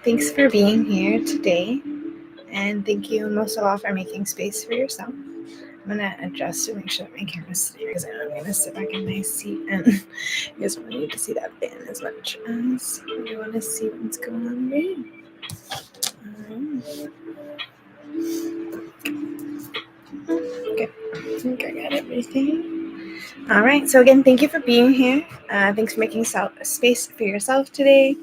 Thanks for being here today, and thank you most of all for making space for yourself. I'm going to adjust to make sure that my camera's steady because I'm going to sit back in my seat, and you guys won't need to see that fan as much as you want to see what's going on here. Okay, I think I got everything. All right, so again, thank you for being here. Thanks for making space for yourself today.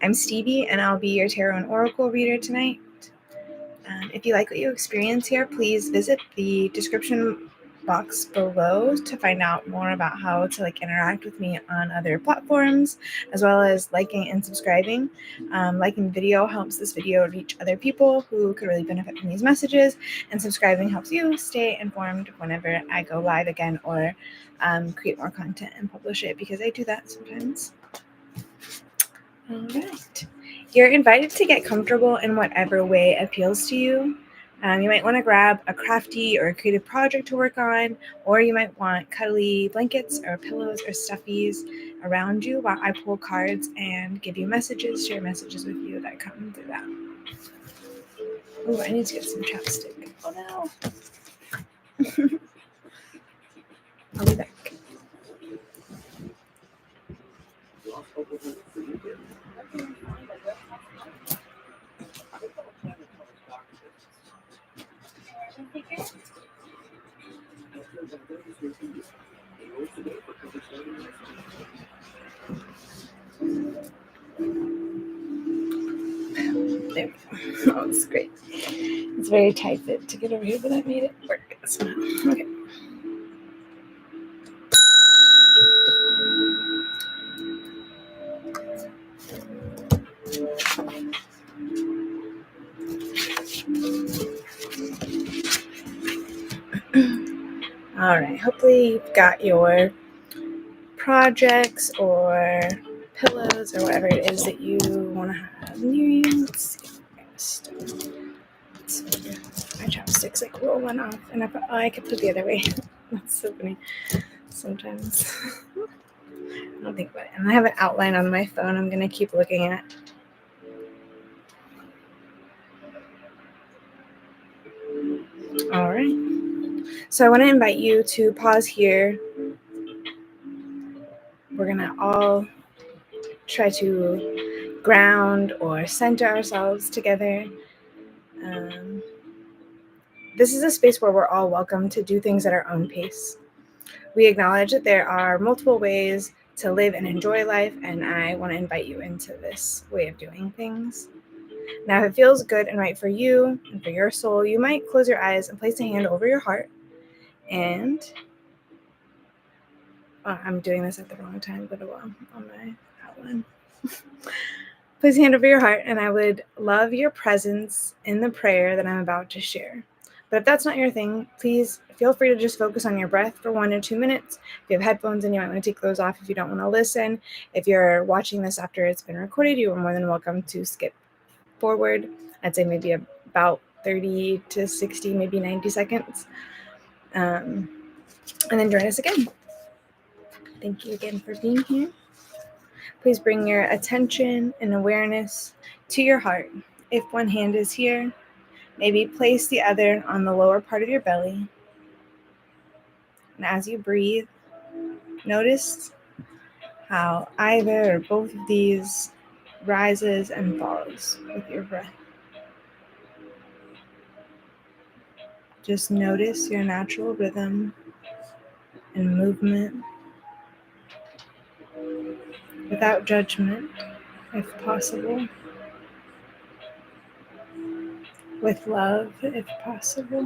I'm Stevie, and I'll be your tarot and oracle reader tonight. If you like what you experience here, please visit the description box below to find out more about how to interact with me on other platforms, as well as liking and subscribing. Liking the video helps this video reach other people who could really benefit from these messages, and subscribing helps you stay informed whenever I go live again or create more content and publish it, because I do that sometimes. All right. You're invited to get comfortable in whatever way appeals to you. You might want to grab a crafty or a creative project to work on, or you might want cuddly blankets or pillows or stuffies around you while I pull cards and give you messages, share messages with you that come through that. Oh, I need to get some chapstick. Oh no. I'll be back. There we go. Oh, it's great. It's very tight fit to get over here, but I made it work somehow. Okay. All right. Hopefully you've got your projects or pillows or whatever it is that you want to have near you. Let's see. My chopsticks rolling off, and I could put it the other way. That's so funny. Sometimes I don't think about it. And I have an outline on my phone I'm gonna keep looking at. All right. So I want to invite you to pause here. We're gonna all try to ground or center ourselves together. This is a space where we're all welcome to do things at our own pace. We acknowledge that there are multiple ways to live and enjoy life, and I want to invite you into this way of doing things. Now, if it feels good and right for you and for your soul, you might close your eyes and place a hand over your heart. And I'm doing this at the wrong time, but on my outline. Place a hand over your heart, and I would love your presence in the prayer that I'm about to share. But if that's not your thing, please feel free to just focus on your breath for 1 or 2 minutes. If you have headphones in, you might want to take those off if you don't want to listen. If you're watching this after it's been recorded, you are more than welcome to skip forward. I'd say maybe about 30 to 60, maybe 90 seconds. And then join us again. Thank you again for being here. Please bring your attention and awareness to your heart. If one hand is here, maybe place the other on the lower part of your belly. And as you breathe, notice how either or both of these rises and falls with your breath. Just notice your natural rhythm and movement without judgment, if possible. With love, if possible.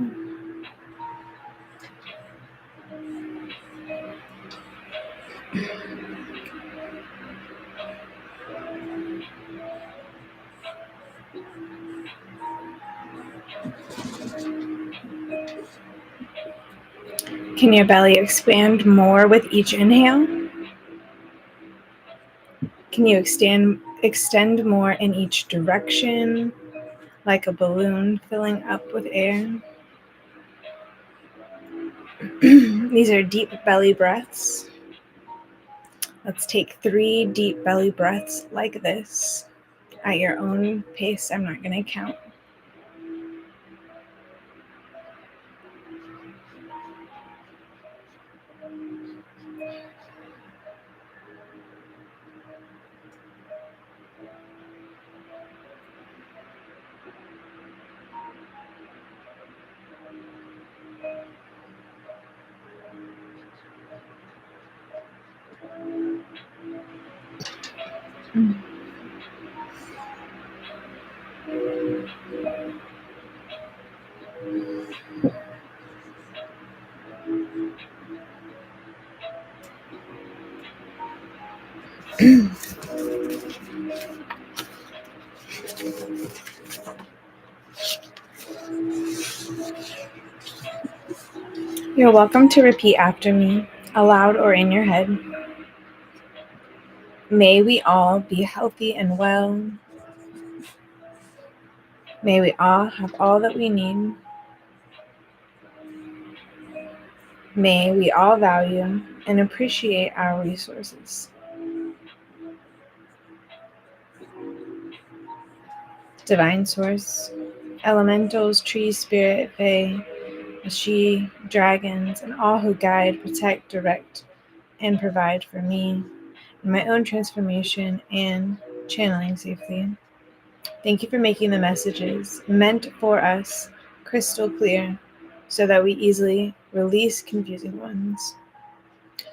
Can your belly expand more with each inhale? Can you extend more in each direction, like a balloon filling up with air? These are deep belly breaths. Let's take 3 deep belly breaths like this. at your own pace. I'm not going to count. You're welcome to repeat after me, aloud or in your head. May we all be healthy and well. May we all have all that we need. May we all value and appreciate our resources. Divine Source, elementals, trees, spirit, fae, she, dragons, and all who guide, protect, direct, and provide for me in my own transformation and channeling safely. Thank you for making the messages meant for us crystal clear so that we easily release confusing ones.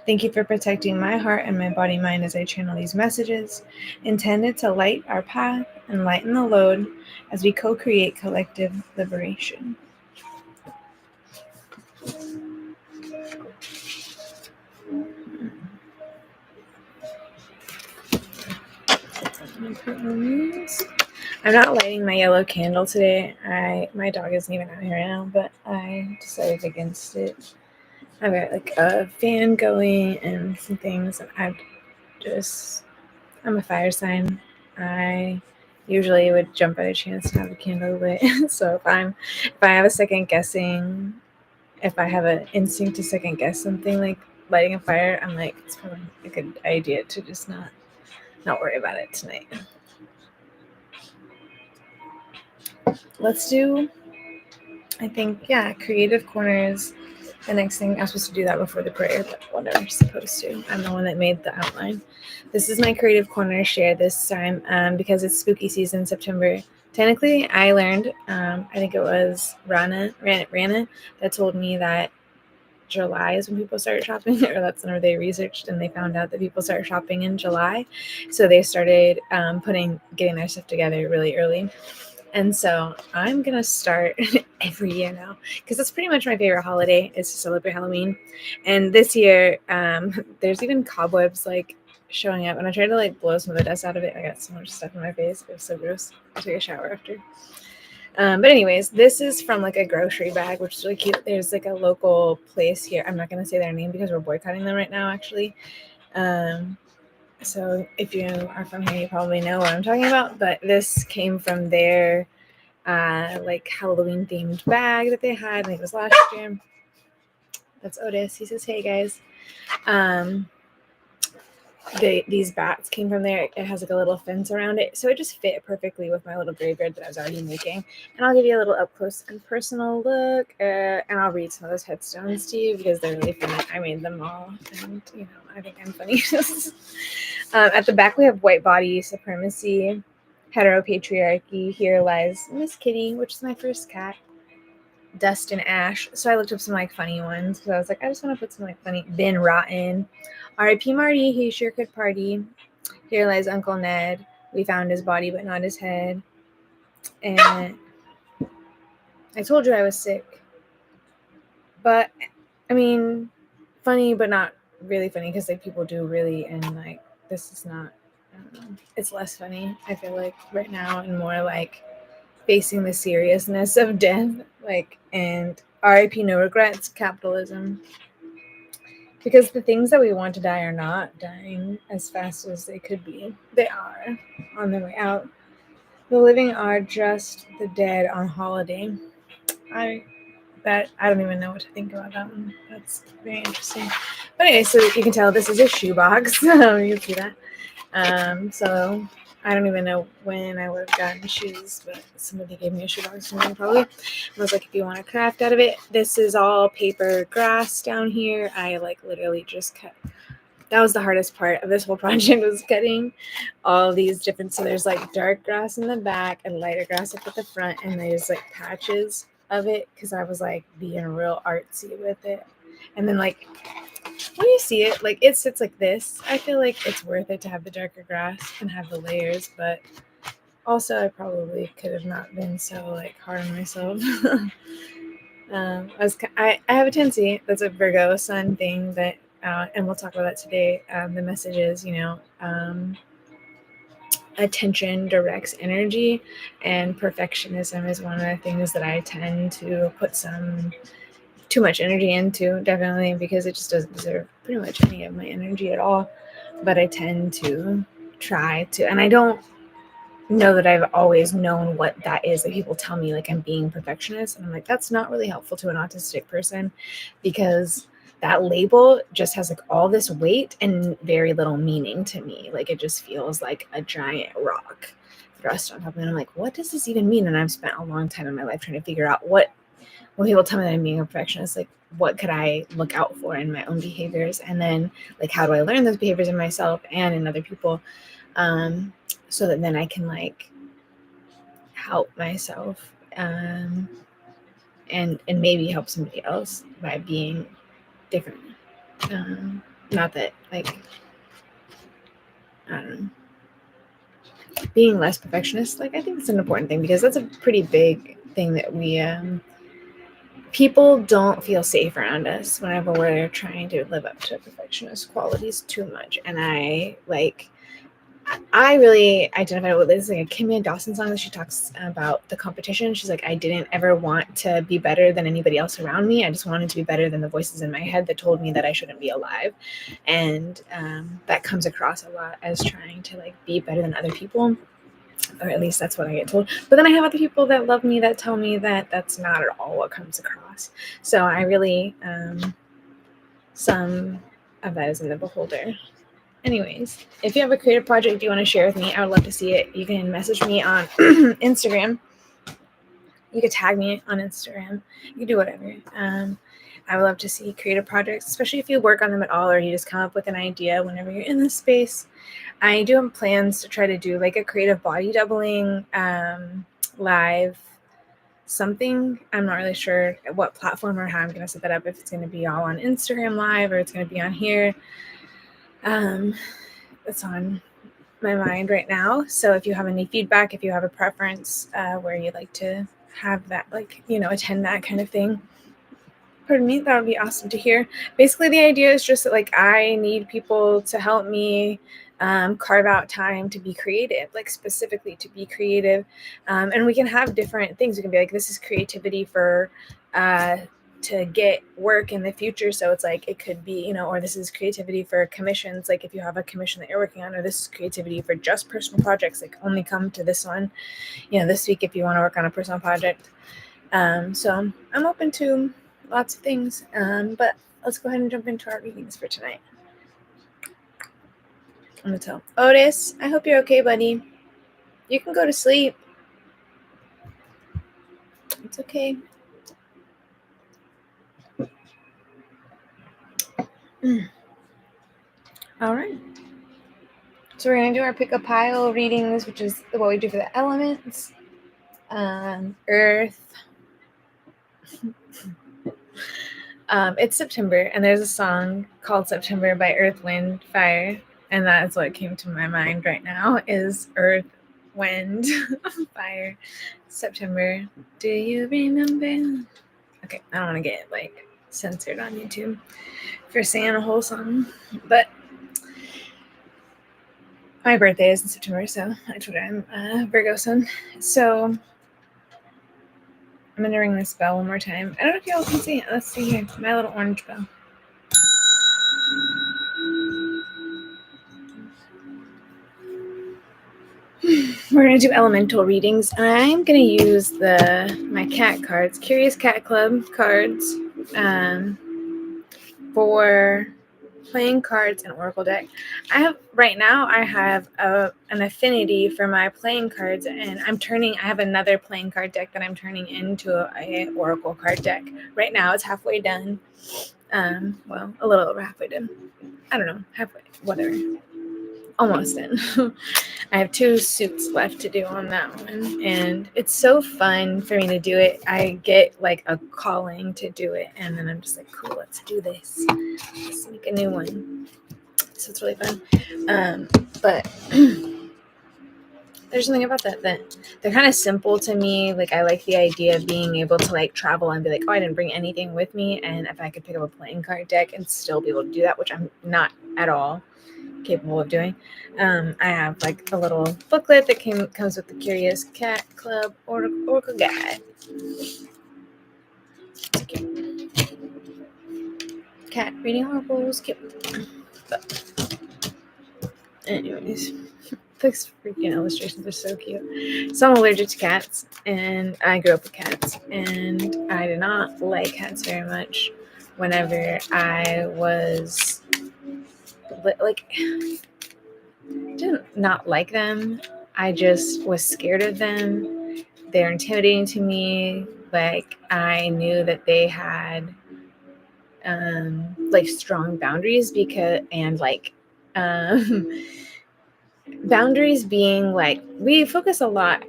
Thank you for protecting my heart and my body mind as I channel these messages, intended to light our path and lighten the load as we co-create collective liberation. I'm not lighting my yellow candle today. My dog isn't even out here right now, but I decided against it. I've got like a fan going and some things, and I'm a fire sign. I usually would jump at a chance to have a candle lit. So if I have a second guessing, if I have an instinct to second guess something like lighting a fire, I'm like, it's probably a good idea to just not worry about it tonight. Let's do, I think, creative corners. The next thing, I'm supposed to do that before the prayer, but whatever, I'm supposed to. I'm the one that made the outline. This is my creative corner share this time because it's spooky season, September. Technically, I learned, I think it was Rana that told me that July is when people start shopping, or that's whenever they researched and they found out that people start shopping in July. So they started getting their stuff together really early. And so I'm going to start every year now because that's pretty much my favorite holiday is to celebrate Halloween. And this year, there's even cobwebs like showing up. And I tried to like blow some of the dust out of it. I got so much stuff in my face. It was so gross. I'll take a shower after. But anyways, this is from like a grocery bag, which is really cute. There's like a local place here. I'm not going to say their name because we're boycotting them right now, actually. So if you are from here, you probably know what I'm talking about. But this came from their like Halloween themed bag that they had. I think it was last year. That's Otis. He says, "Hey guys." These bats came from there. It has like a little fence around it, so it just fit perfectly with my little graveyard that I was already making. And I'll give you a little up close and personal look, and I'll read some of those headstones to you because they're really funny. I made them all, and I think I'm funny. At the back, we have white body supremacy, heteropatriarchy. Here lies Miss Kitty, which is my first cat. Dust and ash. So I looked up some like funny ones because I was like, I just want to put some like funny. Been rotten. R.I.P. Marty. He sure could party. Here lies Uncle Ned. We found his body but not his head. And I told you I was sick. But I mean, funny but not really funny because like people do really, and like this is not. I don't know. It's less funny. I feel like right now and more like facing the seriousness of death, like, and RIP, no regrets, capitalism. Because the things that we want to die are not dying as fast as they could be. They are on their way out. The living are just the dead on holiday. I don't even know what to think about that one. That's very interesting. But anyway, so you can tell this is a shoebox. You can see that. So I don't even know when I would have gotten shoes, but somebody gave me a shoebox or something probably. I was like, if you want to craft out of it, this is all paper grass down here. I like literally just cut. That was the hardest part of this whole project, was cutting all these different. So there's like dark grass in the back and lighter grass up at the front, and there's like patches of it because I was like being real artsy with it. And then like when you see it, like it sits like this. I feel like it's worth it to have the darker grass and have the layers, but also I probably could have not been so like hard on myself. I have a tendency, that's a Virgo sun thing that, and we'll talk about that today. The message is, attention directs energy, and perfectionism is one of the things that I tend to put some too much energy into, definitely, because it just doesn't deserve pretty much any of my energy at all. But I tend to try to, and I don't know that I've always known what that is, that people tell me like I'm being perfectionist, and I'm like, that's not really helpful to an autistic person, because that label just has like all this weight and very little meaning to me. Like it just feels like a giant rock thrust on top of me. And I'm like, what does this even mean? And I've spent a long time in my life trying to figure out when people tell me that I'm being a perfectionist, like what could I look out for in my own behaviors, and then like how do I learn those behaviors in myself and in other people, so that then I can like help myself, and maybe help somebody else by being different. Not that like, I don't know, being less perfectionist, like I think it's an important thing, because that's a pretty big thing that we people don't feel safe around us whenever we're trying to live up to perfectionist qualities too much. And I really identify with this, like a Kim Dawson song that she talks about the competition. She's like, I didn't ever want to be better than anybody else around me. I just wanted to be better than the voices in my head that told me that I shouldn't be alive. And that comes across a lot as trying to like be better than other people, or at least that's what I get told. But then I have other people that love me that tell me that that's not at all what comes across. So I really, some of that is in the beholder. Anyways, if you have a creative project you want to share with me, I would love to see it. You can message me on Instagram. You could tag me on Instagram. You can do whatever. I would love to see creative projects, especially if you work on them at all, or you just come up with an idea whenever you're in this space. I do have plans to try to do like a creative body doubling live something. I'm not really sure what platform or how I'm going to set that up, if it's going to be all on Instagram live or it's going to be on here. It's on my mind right now. So if you have any feedback, if you have a preference where you'd like to have that, like, attend that kind of thing, pardon me, that would be awesome to hear. Basically, the idea is just that, like, I need people to help me carve out time to be creative, like specifically to be creative. And we can have different things. We can be like, this is creativity for to get work in the future. So it's like, it could be, or this is creativity for commissions. Like if you have a commission that you're working on, or this is creativity for just personal projects, like only come to this one, this week if you want to work on a personal project. So I'm open to lots of things, but let's go ahead and jump into our readings for tonight. I'm gonna tell Otis, I hope you're okay, buddy. You can go to sleep. It's okay. All right. So we're gonna do our pick a pile readings, which is what we do for the elements. Earth. It's September, and there's a song called September by Earth, Wind, Fire, and that's what came to my mind right now, is Earth, Wind, Fire, September. Do you remember? Okay, I don't want to get like censored on YouTube for saying a whole song, but my birthday is in September, so I told you I'm Virgo sun. So I'm gonna ring this bell one more time. I don't know if y'all can see it. Let's see here. My little orange bell. We're gonna do elemental readings, and I'm gonna use my cat cards, Curious Cat Club cards, for playing cards and oracle deck. I have an affinity for my playing cards, and I have another playing card deck that I'm turning into a oracle card deck. Right now it's halfway done. Well, a little over halfway done. I don't know, halfway, whatever. Almost in. I have 2 suits left to do on that one, and it's so fun for me to do it. I get like a calling to do it, and then I'm just like, cool, let's do this. Let's make a new one. So it's really fun. But there's something about that they're kind of simple to me. Like, I like the idea of being able to like travel and be like, oh, I didn't bring anything with me, and if I could pick up a playing card deck and still be able to do that, which I'm not at all capable of doing. I have like a little booklet that comes with the Curious Cat Club Oracle Guide. Cat reading oracles, cute. But anyways, these freaking illustrations are so cute. So I'm allergic to cats, and I grew up with cats, and I did not like cats very much. Whenever I was like, didn't not like them, I just was scared of them. They're intimidating to me. Like, I knew that they had like strong boundaries boundaries being like, we focus a lot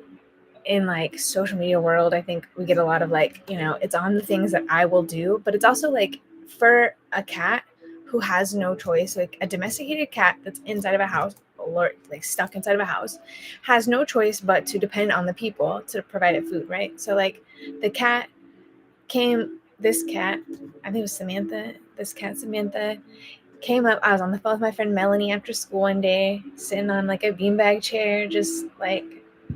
in like social media world. I think we get a lot of like, it's on the things that I will do, but it's also like, for a cat who has no choice, like a domesticated cat that's inside of a house, or like stuck inside of a house, has no choice but to depend on the people to provide it food, right? So like this cat, I think it was Samantha, came up. I was on the phone with my friend Melanie after school one day, sitting on like a beanbag chair, just like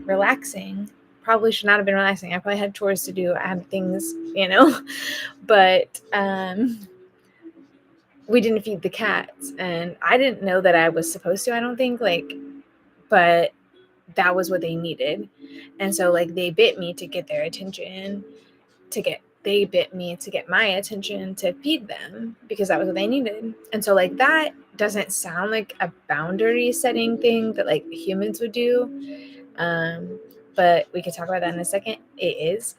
relaxing. Probably should not have been relaxing. I probably had chores to do. I had things, but we didn't feed the cats, and I didn't know that I was supposed to, I don't think, but that was what they needed. And so like they bit me to get their attention, they bit me to get my attention, to feed them, because that was what they needed. And so like, that doesn't sound like a boundary setting thing that like humans would do. But we could talk about that in a second. It is.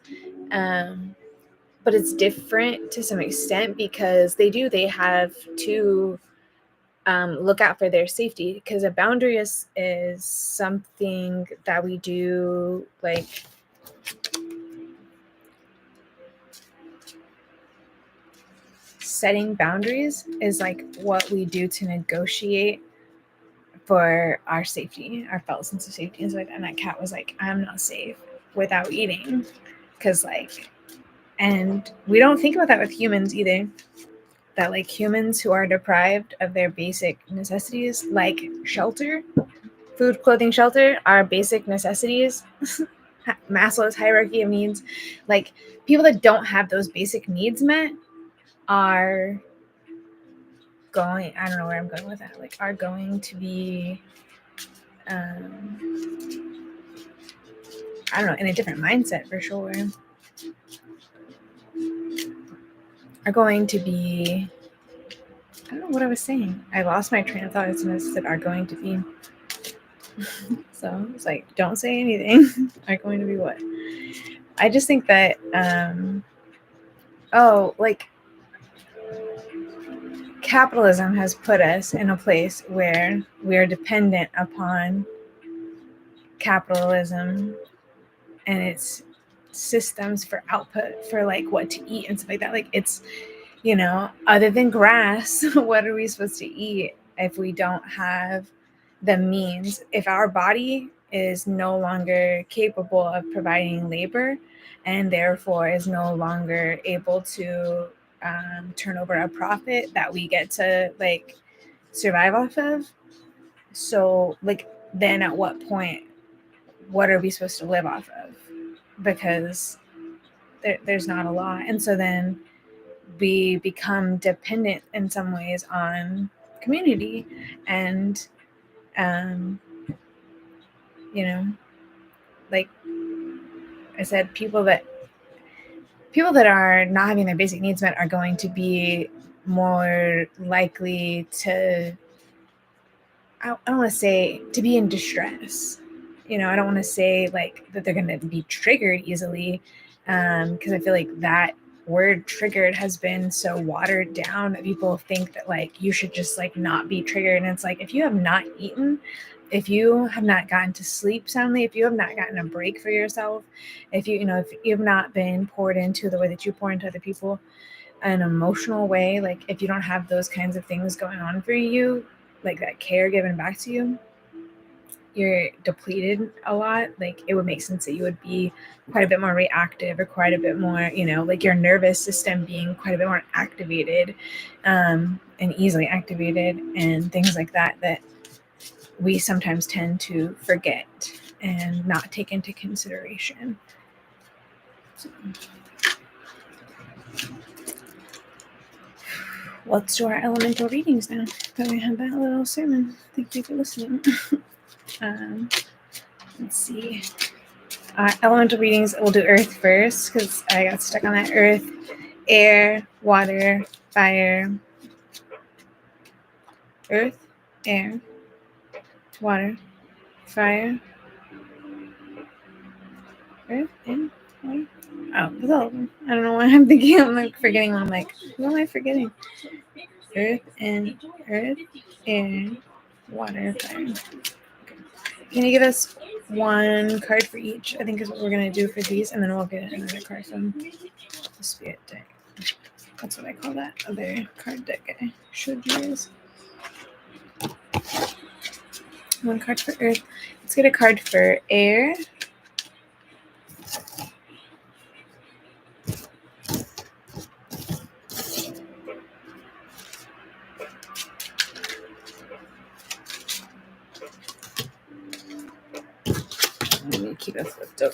But it's different to some extent, because they have to look out for their safety, because a boundary is something that we do. Like, setting boundaries is like what we do to negotiate for our safety, our felt sense of safety. And that cat was like, I'm not safe without eating, because like, and we don't think about that with humans either, that like humans who are deprived of their basic necessities, like shelter, food, clothing, shelter, are basic necessities. Maslow's hierarchy of needs. Like, people that don't have those basic needs met are going, I don't know where I'm going with that, like, are going to be I don't know, in a different mindset for sure, are going to be, I don't know what I was saying. I lost my train of thought as soon as I said are going to be. So it's like, don't say anything. Are going to be what? I just think that like, capitalism has put us in a place where we're dependent upon capitalism and its systems for output, for like what to eat and stuff like that. Like, it's, other than grass, what are we supposed to eat if we don't have the means? If our body is no longer capable of providing labor, and therefore is no longer able to turn over a profit that we get to like survive off of, so like, then at what point, what are we supposed to live off of? Because there's not a lot. And so then we become dependent in some ways on community, and like I said, people that are not having their basic needs met are going to be more likely to, I don't want to say to be in distress. I don't want to say like that they're going to be triggered easily, because I feel like that word triggered has been so watered down that people think that like you should just like not be triggered. And it's like, if you have not eaten, if you have not gotten to sleep soundly, if you have not gotten a break for yourself, if you have not been poured into the way that you pour into other people, an emotional way, like if you don't have those kinds of things going on for you, like that care given back to you, you're depleted a lot. Like it would make sense that you would be quite a bit more reactive, or quite a bit more, like your nervous system being quite a bit more activated, and easily activated, and things like that we sometimes tend to forget and not take into consideration. So, let's do our elemental readings now. Then we have that little sermon. Thank you for listening. Let's see. Elemental readings, we'll do earth first because I got stuck on that. Earth, air, water, fire. Earth, air, water, fire. Earth, air, water. Oh, that's all of them. I don't know what I'm thinking. I'm like forgetting. I'm like, what am I forgetting? Earth, and earth, air, water, fire. Okay. Can you give us one card for each? I think is what we're going to do for these, and then we'll get another card from the spirit deck. That's what I call that other card deck I showed you guys. One card for earth. Let's get a card for air. Let me keep it flipped up.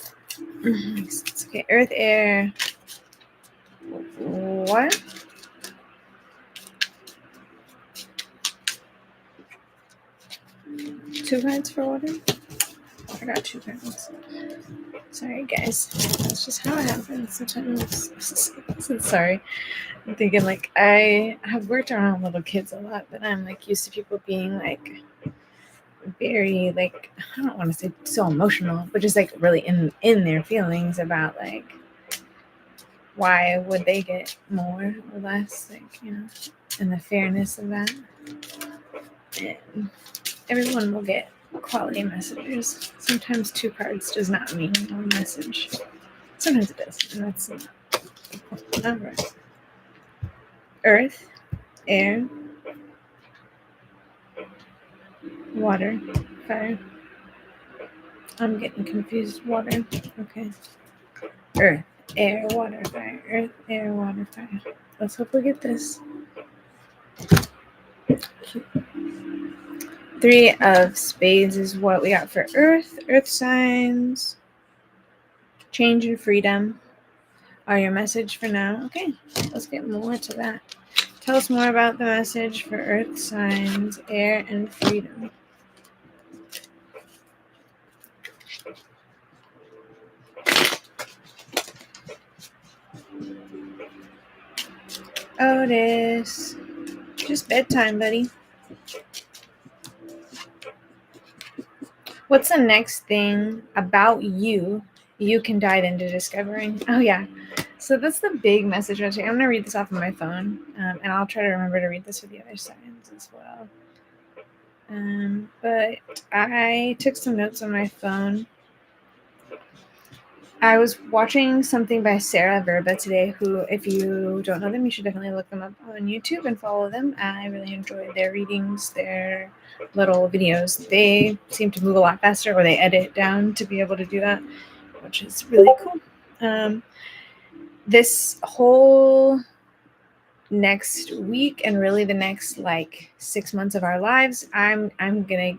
Okay, earth, air. What? Two cards for water? I got two cards. Sorry, guys. That's just how it happens sometimes. Sorry. I'm thinking like I have worked around little kids a lot, but I'm like used to people being like very like, I don't want to say so emotional, but just like really in their feelings about like why would they get more or less, like, and the fairness of that. And everyone will get quality messages. Sometimes two cards does not mean one message. Sometimes it does, and that's not the point. All right. Earth, air, water, fire. I'm getting confused. Water. Okay. Earth, air, water, fire. Earth, air, water, fire. Let's hope we get this. Cute. 3 of spades is what we got for earth. Earth signs. Change and freedom are your message for now. Okay, let's get more to that. Tell us more about the message for earth signs, air, and freedom. Otis, just bedtime, buddy. What's the next thing about you can dive into discovering? Oh, yeah. So that's the big message. I'm going to read this off of my phone, and I'll try to remember to read this for the other signs as well. But I took some notes on my phone. I was watching something by Sarah Verba today, who, if you don't know them, you should definitely look them up on YouTube and follow them. I really enjoy their readings, their little videos. They seem to move a lot faster, or they edit down to be able to do that, which is really cool. This whole next week and really the next like 6 months of our lives, I'm gonna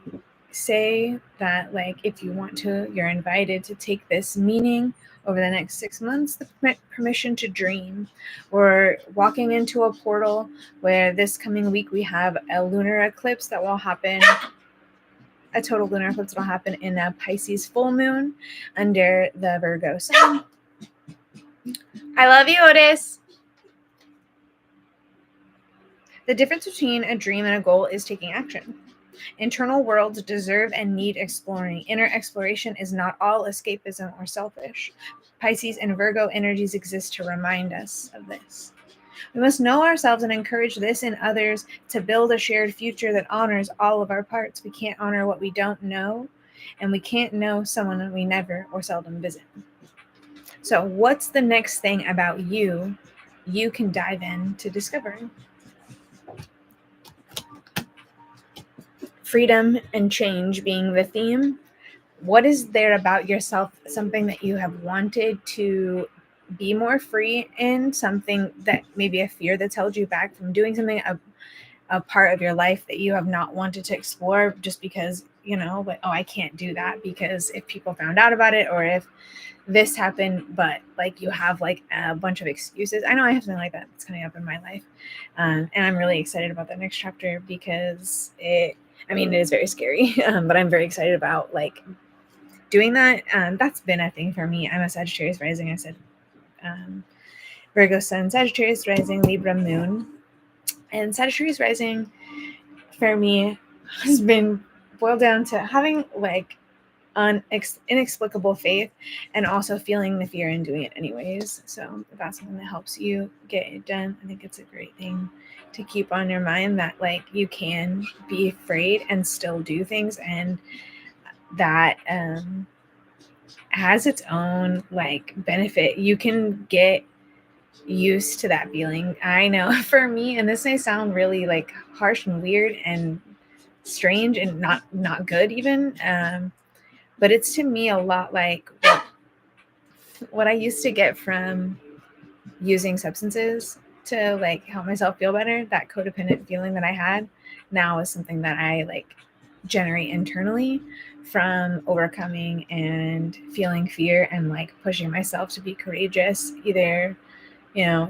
say that like if you want to, you're invited to take this meaning over the next 6 months, the permission to dream. We're walking into a portal where this coming week we have a lunar eclipse that will happen, a total lunar eclipse will happen in a Pisces full moon under the Virgo sun. I love you, Otis. The difference between a dream and a goal is taking action. Internal worlds deserve and need exploring. Inner exploration is not all escapism or selfish. Pisces and Virgo energies exist to remind us of this. We must know ourselves and encourage this in others to build a shared future that honors all of our parts. We can't honor what we don't know, and we can't know someone we never or seldom visit. So, what's the next thing about you can dive into discovering? Freedom and change being the theme. What is there about yourself, something that you have wanted to be more free in, something that maybe a fear that's held you back from doing something, a part of your life that you have not wanted to explore just because, like, oh, I can't do that because if people found out about it or if this happened, but like you have like a bunch of excuses. I know I have something like that that's coming up in my life. And I'm really excited about the next chapter because it is very scary, but I'm very excited about like doing that. That's been a thing for me. I'm a Sagittarius rising. I said Virgo sun, Sagittarius rising, Libra moon. And Sagittarius rising for me has been boiled down to having like inexplicable faith and also feeling the fear and doing it anyways. So if that's something that helps you get it done, I think it's a great thing to keep on your mind, that like you can be afraid and still do things, and that has its own like benefit. You can get used to that feeling. I know for me, and this may sound really like harsh and weird and strange and not good even, but it's to me a lot like what I used to get from using substances to like help myself feel better. That codependent feeling that I had now is something that I like generate internally from overcoming and feeling fear and like pushing myself to be courageous, either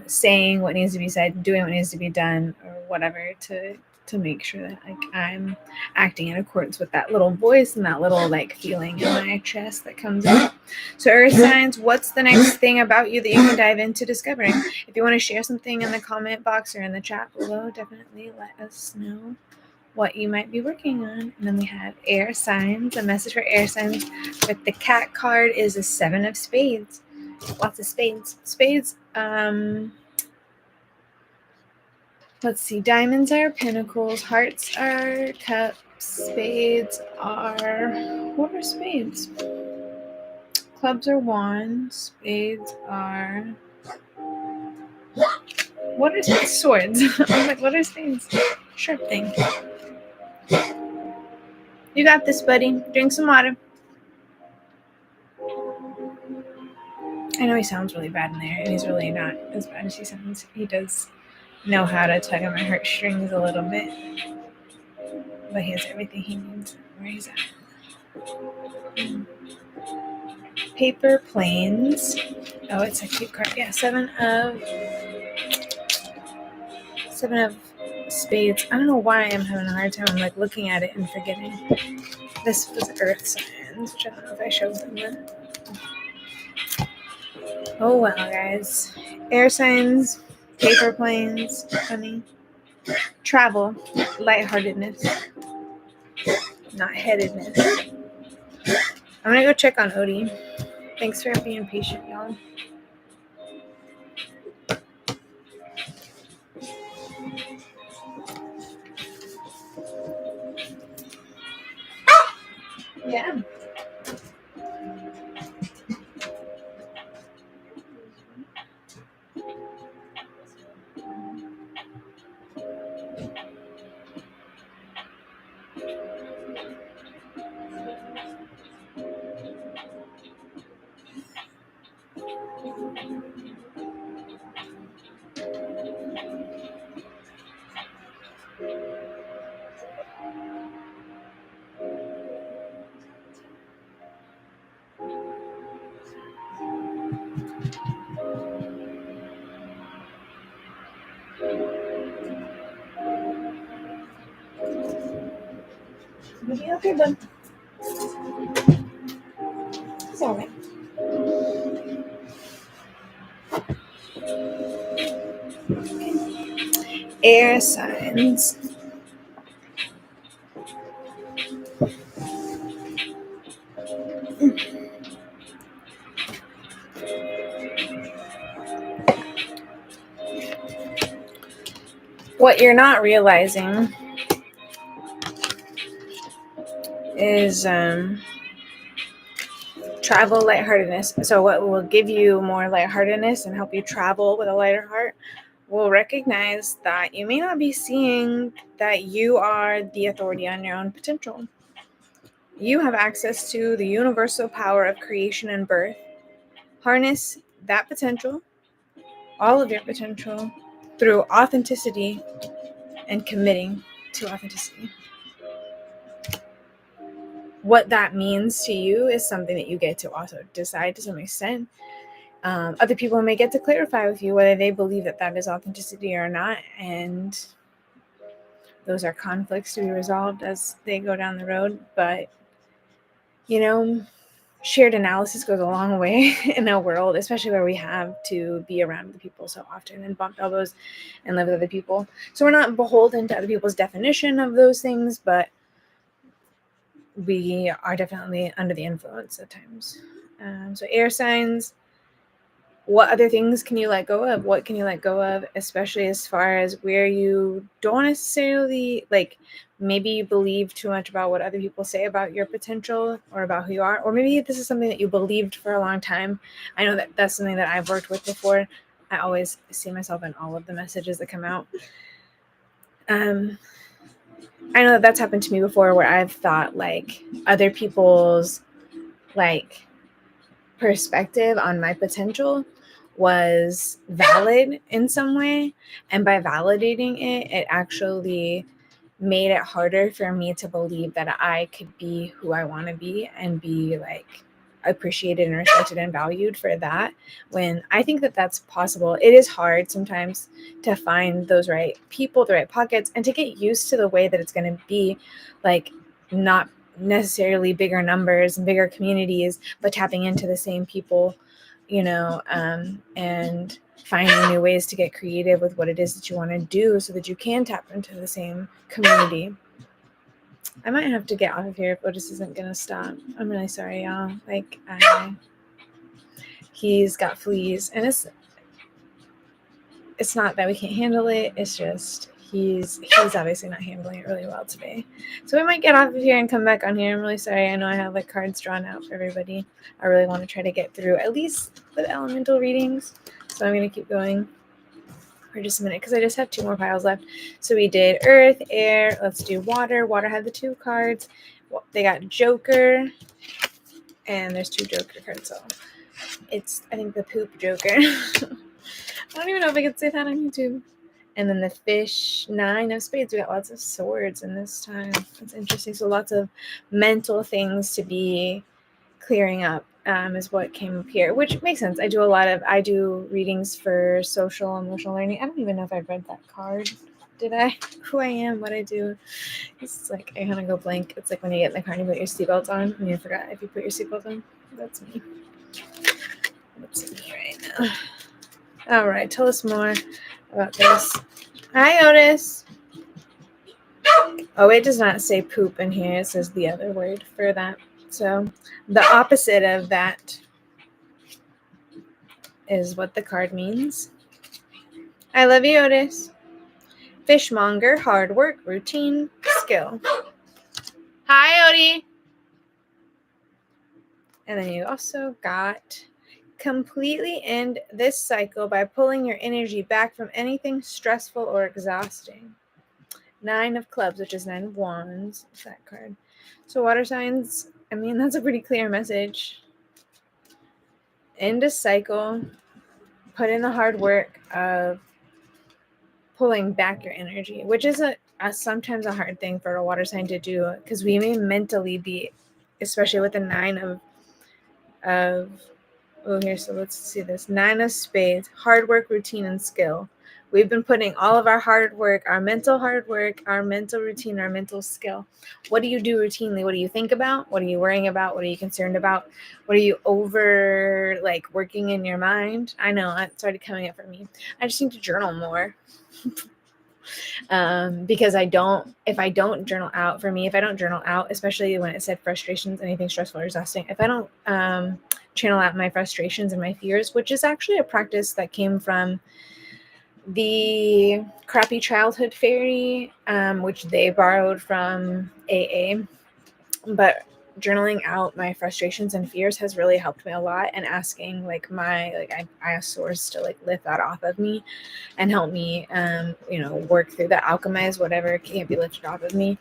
saying what needs to be said, doing what needs to be done, or whatever, to make sure that like I'm acting in accordance with that little voice and that little like feeling in my chest that comes up. So earth signs, what's the next thing about you that you can dive into discovering? If you want to share something in the comment box or in the chat below, definitely let us know what you might be working on. And then we have air signs. A message for air signs with the cat card is a 7 of spades. Lots of spades. Let's see. Diamonds are pentacles. Hearts are cups. Spades are... What are spades? Clubs are wands. Spades are... What are spades? Swords. I was like, what are spades? Sharp thing. You got this, buddy. Drink some water. I know he sounds really bad in there, and he's really not as bad as he sounds. He does know how to tug on my heartstrings a little bit, but he has everything he needs where he's at. Paper planes. Oh, it's a cute card. Yeah, 7 of spades. I don't know why I'm having a hard time. I'm like looking at it and forgetting. This was earth signs, which I don't know if I showed them yet. Oh well, guys. Air signs, paper planes, funny. Travel, lightheartedness, not headedness. I'm gonna go check on Odie. Thanks for being patient, y'all. Yeah. You'll be okay, bud. It's all right. Air signs. What you're not realizing is travel lightheartedness. So what will give you more lightheartedness and help you travel with a lighter heart will recognize that you may not be seeing that you are the authority on your own potential. You have access to the universal power of creation and birth. Harness that potential, all of your potential, through authenticity and committing to authenticity. What that means to you is something that you get to also decide to some extent. Other people may get to clarify with you whether they believe that that is authenticity or not, and those are conflicts to be resolved as they go down the road. But shared analysis goes a long way in our world, especially where we have to be around other people so often and bump elbows and live with other people. So we're not beholden to other people's definition of those things, but we are definitely under the influence at times. So air signs, what other things can you let go of? What can you let go of, especially as far as where you don't necessarily, like, maybe you believe too much about what other people say about your potential or about who you are, or maybe this is something that you believed for a long time. I know that that's something that I've worked with before. I always see myself in all of the messages that come out. I know that that's happened to me before, where I've thought like other people's like perspective on my potential was valid in some way, and by validating it, it actually made it harder for me to believe that I could be who I want to be and be like appreciated and respected and valued for that, when I think that that's possible. It is hard sometimes to find those right people, the right pockets, and to get used to the way that it's going to be like not necessarily bigger numbers and bigger communities, but tapping into the same people, and finding new ways to get creative with what it is that you want to do so that you can tap into the same community. I might have to get off of here if Otis isn't gonna stop. I'm really sorry, y'all. He's got fleas, and it's not that we can't handle it. It's just he's obviously not handling it really well today. So we might get off of here and come back on here. I'm really sorry. I know I have like cards drawn out for everybody. I really want to try to get through at least the elemental readings. So I'm gonna keep going for just a minute because I just have 2 more piles left. So we did earth, air. Let's do water. Water had the 2 cards. They got Joker, and there's 2 Joker cards. So it's, I think, the poop Joker. I don't even know if I could say that on YouTube. And then the fish, 9 of spades. We got lots of swords in this time. That's interesting. So lots of mental things to be clearing up is what came up here, which makes sense. I do readings for social emotional learning. I don't even know if I read that card. Did I? Who I am, what I do. It's like I kind of go blank. It's like when you get in the car and you put your seatbelt on and you forgot if you put your seatbelt on. That's me. That's me right now. All right, tell us more about this. Hi, Otis. Oh, it does not say poop in here. It says the other word for that. So the opposite of that is what the card means. I love you, Otis. Fishmonger, hard work, routine, skill. Hi, Odie. And then you also got completely end this cycle by pulling your energy back from anything stressful or exhausting. 9 of clubs, which is 9 of wands. What's that card? So water signs, I mean, that's a pretty clear message. End a cycle. Put in the hard work of pulling back your energy, which is sometimes a hard thing for a water sign to do, because we may mentally be, especially with the 9 of here, so let's see this. 9 of spades, hard work, routine, and skill. We've been putting all of our hard work, our mental routine, our mental skill. What do you do routinely? What do you think about? What are you worrying about? What are you concerned about? What are you working in your mind? I know, it started coming up for me. I just need to journal more. Because if I don't journal out, for me, if I don't journal out, especially when it said frustrations, anything stressful or exhausting, if I don't channel out my frustrations and my fears, which is actually a practice that came from the Crappy Childhood Fairy, which they borrowed from AA, but journaling out my frustrations and fears has really helped me a lot, and asking I ask source to lift that off of me and help me work through that, alchemize whatever can't be lifted off of me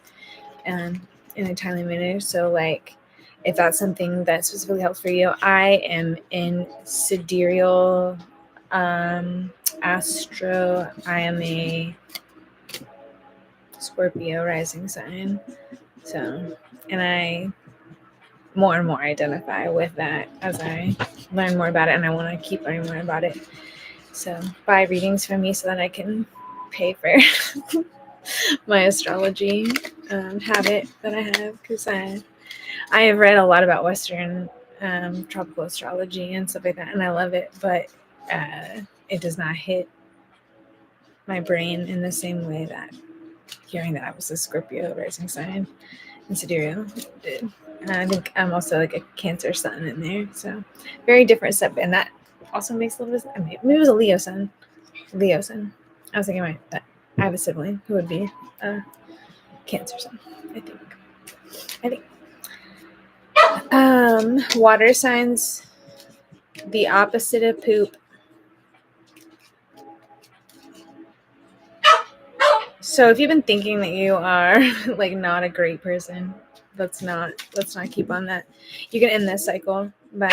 in a timely manner. So if that's something that specifically helps for you, I am in sidereal astro. I am a Scorpio rising sign, so, and I more and more identify with that as I learn more about it, and I want to keep learning more about it. So buy readings from me so that I can pay for my astrology habit that I have, because I have read a lot about Western tropical astrology and stuff like that, and I love it, but it does not hit my brain in the same way that hearing that I was a Scorpio rising sign in sidereal did. And I think I'm also a Cancer sun in there, so very different stuff, and that also makes a little bit. Maybe it was a Leo sun. I was thinking that I have a sibling who would be a Cancer sun. I think. Water signs, the opposite of poop. So if you've been thinking that you are not a great person, let's not keep on that. You can end this cycle by.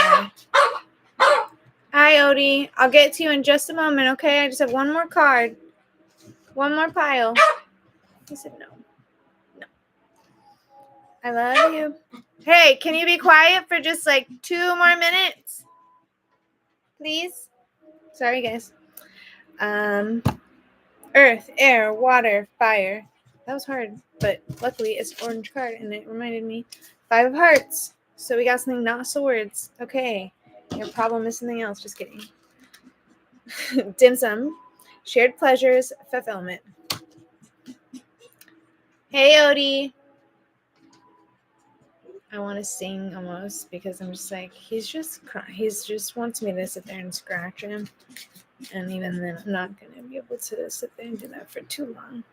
Hi, Odie. I'll get to you in just a moment, okay? I just have one more card. One more pile. He said no. I love you. Hey, can you be quiet for just 2 more minutes? Please? Sorry, guys. Earth, air, water, fire. That was hard, but luckily it's an orange card, and it reminded me. 5 of hearts. So we got something, not swords. Okay. Your problem is something else. Just kidding. Dim sum. Shared pleasures, fulfillment. Hey, Odie. I want to sing almost, because I'm just he's just wants me to sit there and scratch him. And even then, I'm not going to be able to sit there and do that for too long.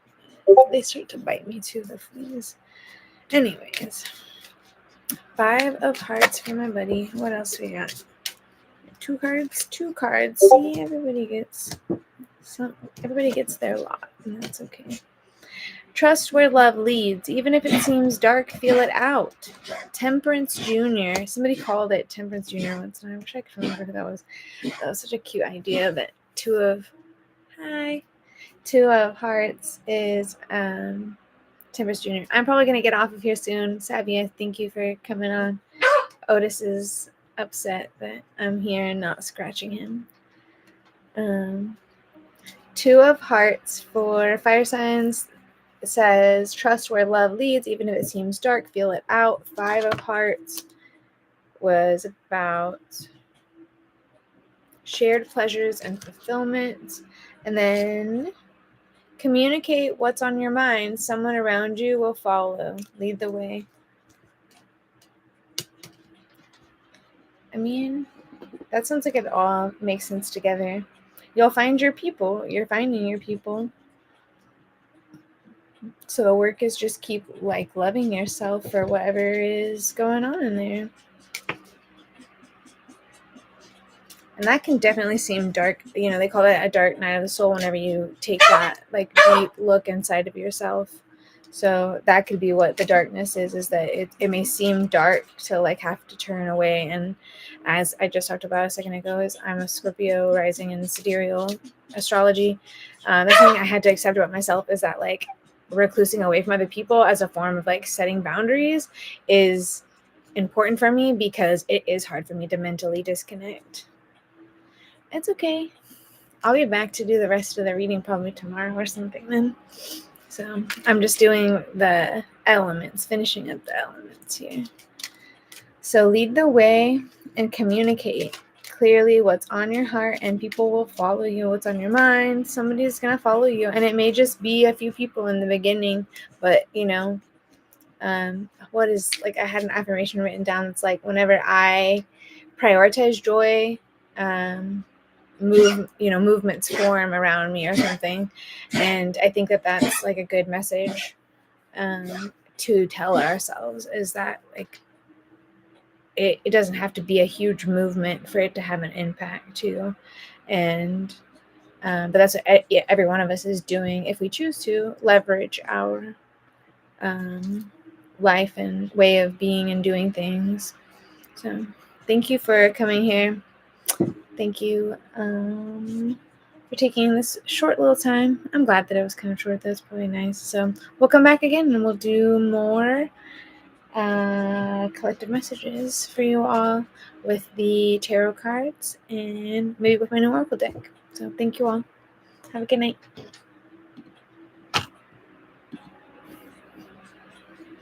They start to bite me too, the fleas. Anyways, 5 of hearts for my buddy. What else we got? 2 cards. See, everybody gets their lot, and that's okay. Trust where love leads. Even if it seems dark, feel it out. Temperance Junior. Somebody called it Temperance Junior once, and I wish I could remember who that was. That was such a cute idea. That 2 of hearts is Temperance Junior. I'm probably going to get off of here soon. Savia, thank you for coming on. Otis is upset that I'm here and not scratching him. 2 of hearts for fire signs. It says, trust where love leads, even if it seems dark, feel it out. 5 of hearts was about shared pleasures and fulfillment. And then communicate what's on your mind. Someone around you will follow. Lead the way. I mean, that sounds like it all makes sense together. You'll find your people. You're finding your people. So the work is just keep loving yourself for whatever is going on in there. And that can definitely seem dark. They call it a dark night of the soul whenever you take that deep look inside of yourself. So that could be what the darkness is that it may seem dark to have to turn away. And as I just talked about a second ago, is I'm a Scorpio rising in sidereal astrology. The thing I had to accept about myself is that reclusing away from other people as a form of setting boundaries is important for me, because it is hard for me to mentally disconnect. It's okay. I'll be back to do the rest of the reading probably tomorrow or something then. So I'm just doing the elements, finishing up the elements here. So lead the way and communicate clearly what's on your heart, and people will follow you. What's on your mind, somebody's going to follow you. And it may just be a few people in the beginning, but what is, like, I had an affirmation written down. It's like, whenever I prioritize joy, movements form around me or something. And I think that that's like a good message to tell ourselves, is that like it doesn't have to be a huge movement for it to have an impact too. And but that's what every one of us is doing, if we choose to leverage our life and way of being and doing things. So thank you for coming here. Thank you for taking this short little time. I'm glad that it was kind of short. That's probably nice. So we'll come back again and we'll do more collective messages for you all with the tarot cards and maybe with my new oracle deck. So thank you all. Have a good night.